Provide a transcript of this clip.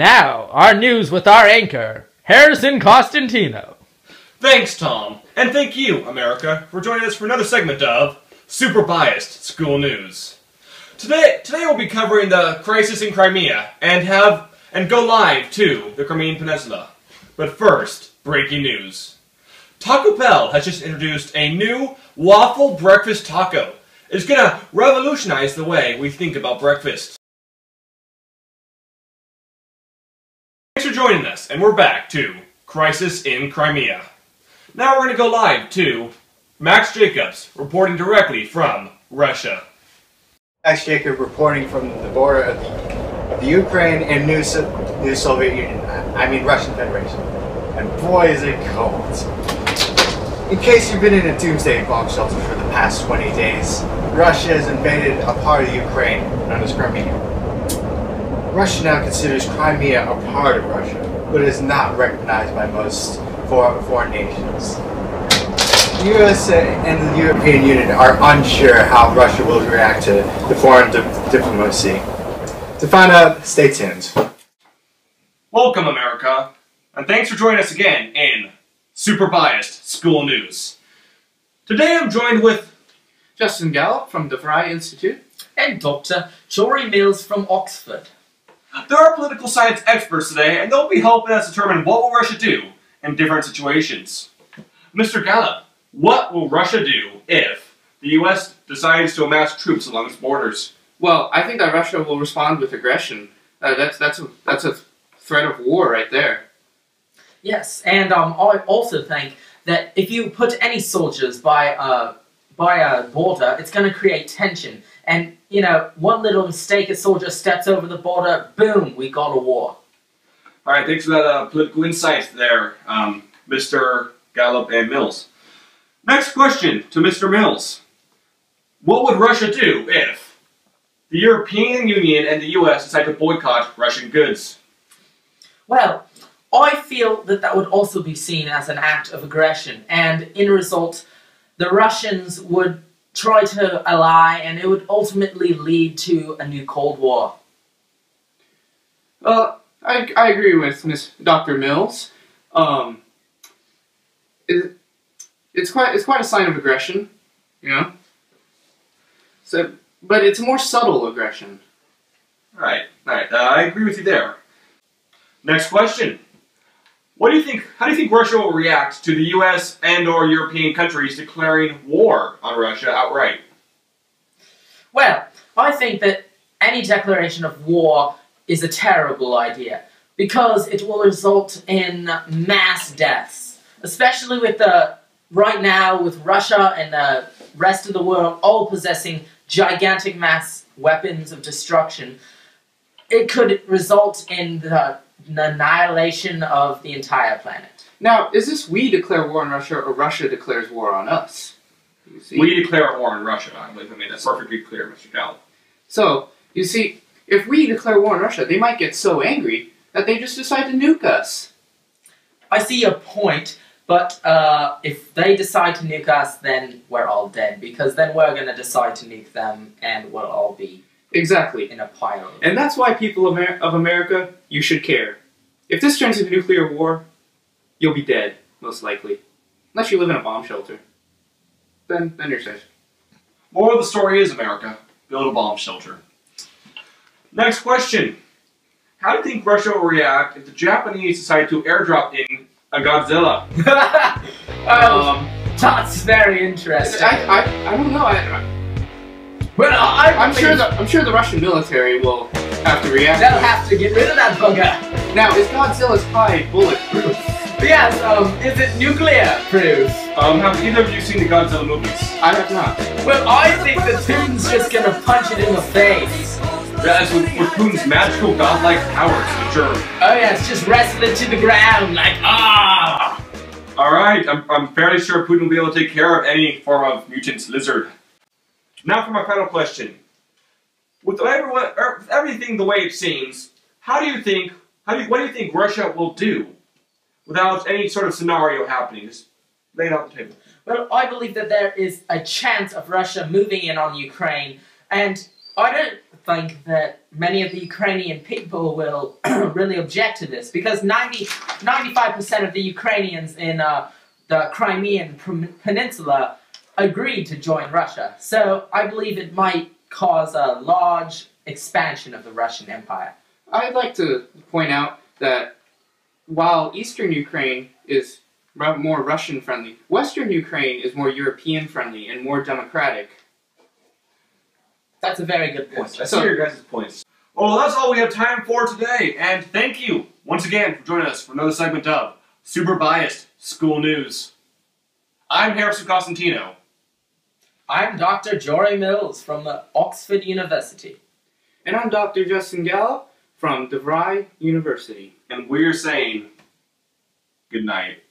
Now, our news with our anchor, Harrison Costantino. Thanks, Tom. And thank you, America, for joining us for another segment of Super Biased School News. Today we'll be covering the crisis in Crimea and go live to the Crimean Peninsula. But first, breaking news. Taco Bell has just introduced a new waffle breakfast taco. It's gonna revolutionize the way we think about breakfast. Thanks for joining us, and we're back to Crisis in Crimea. Now we're gonna go live to Max Jacobs, reporting directly from Russia. Max Jacob reporting from the border of the Ukraine and new Soviet Union. I mean Russian Federation. And boy is it cold. In case you've been in a doomsday bomb shelter for the past 20 days, Russia has invaded a part of Ukraine known as Crimea. Russia now considers Crimea a part of Russia, but it is not recognized by most foreign nations. The USA and the European Union are unsure how Russia will react to the foreign diplomacy. To find out, stay tuned. Welcome, America, and thanks for joining us again in Super Biased School News. Today I'm joined with Justin Gallup from the Fry Institute And Dr. Jory Mills from Oxford. There are political science experts today, and they'll be helping us determine what will Russia do in different situations. Mr. Gallup, what will Russia do if the U.S. decides to amass troops along its borders? Well, I think that Russia will respond with aggression. That's a threat of war right there. Yes, and I also think that if you put any soldiers by a border, it's going to create tension. And, you know, one little mistake, a soldier steps over the border, boom, we got a war. All right, thanks for that political insight there, Mr. Gallup and Mills. Next question to Mr. Mills. What would Russia do if the European Union and the U.S. decide to boycott Russian goods? Well, I feel that that would also be seen as an act of aggression, and in result, the Russians would try to ally, and it would ultimately lead to a new Cold War. Well, I agree with Dr. Mills. It's quite a sign of aggression, you know. So, but it's a more subtle aggression. All right. I agree with you there. Next question. How do you think Russia will react to the U.S. and/or European countries declaring war on Russia outright? Well, I think that any declaration of war is a terrible idea, because it will result in mass deaths, especially with right now with Russia and the rest of the world all possessing gigantic mass weapons of destruction. It could result in the annihilation of the entire planet. Now, is this we declare war on Russia or Russia declares war on us? You see? We declare war on Russia. I believe I made that perfectly clear, Mr. Gallup. So, you see, if we declare war on Russia, they might get so angry that they just decide to nuke us. I see your point, but if they decide to nuke us, then we're all dead, because then we're going to decide to nuke them, and we'll all be exactly in a pile. And that's why people of America, you should care. If this turns into nuclear war, you'll be dead, most likely. Unless you live in a bomb shelter. Then you're safe. Moral of the story is, America, build a bomb shelter. Next question. How do you think Russia will react if the Japanese decide to airdrop in a Godzilla? That's very interesting. I don't know. Well, I'm sure the Russian military will have to react. They'll have to get rid of that bugger. Now, is Godzilla's hide bulletproof? Yes, is it nuclear proof? Have either of you seen the Godzilla movies? I have not. Well, I think that Putin's just gonna punch it in the face. Yes, with Putin's magical godlike powers, for sure. Oh yes, just wrestle it to the ground like, ah! Alright, I'm fairly sure Putin will be able to take care of any form of mutant lizard. Now for my final question. With everything the way it seems, what do you think Russia will do without any sort of scenario happening? Just lay it on the table. Well, I believe that there is a chance of Russia moving in on Ukraine, and I don't think that many of the Ukrainian people will really object to this, because 95% of the Ukrainians in the Crimean Peninsula agreed to join Russia. So I believe it might cause a large expansion of the Russian Empire. I'd like to point out that while Eastern Ukraine is more Russian-friendly, Western Ukraine is more European-friendly and more democratic. That's a very good point. I see your guys' points. Well, that's all we have time for today, and thank you once again for joining us for another segment of Super Biased School News. I'm Harrison Costantino. I'm Dr. Jory Mills from the Oxford University. And I'm Dr. Justin Gallup from DeVry University. And we're saying good night.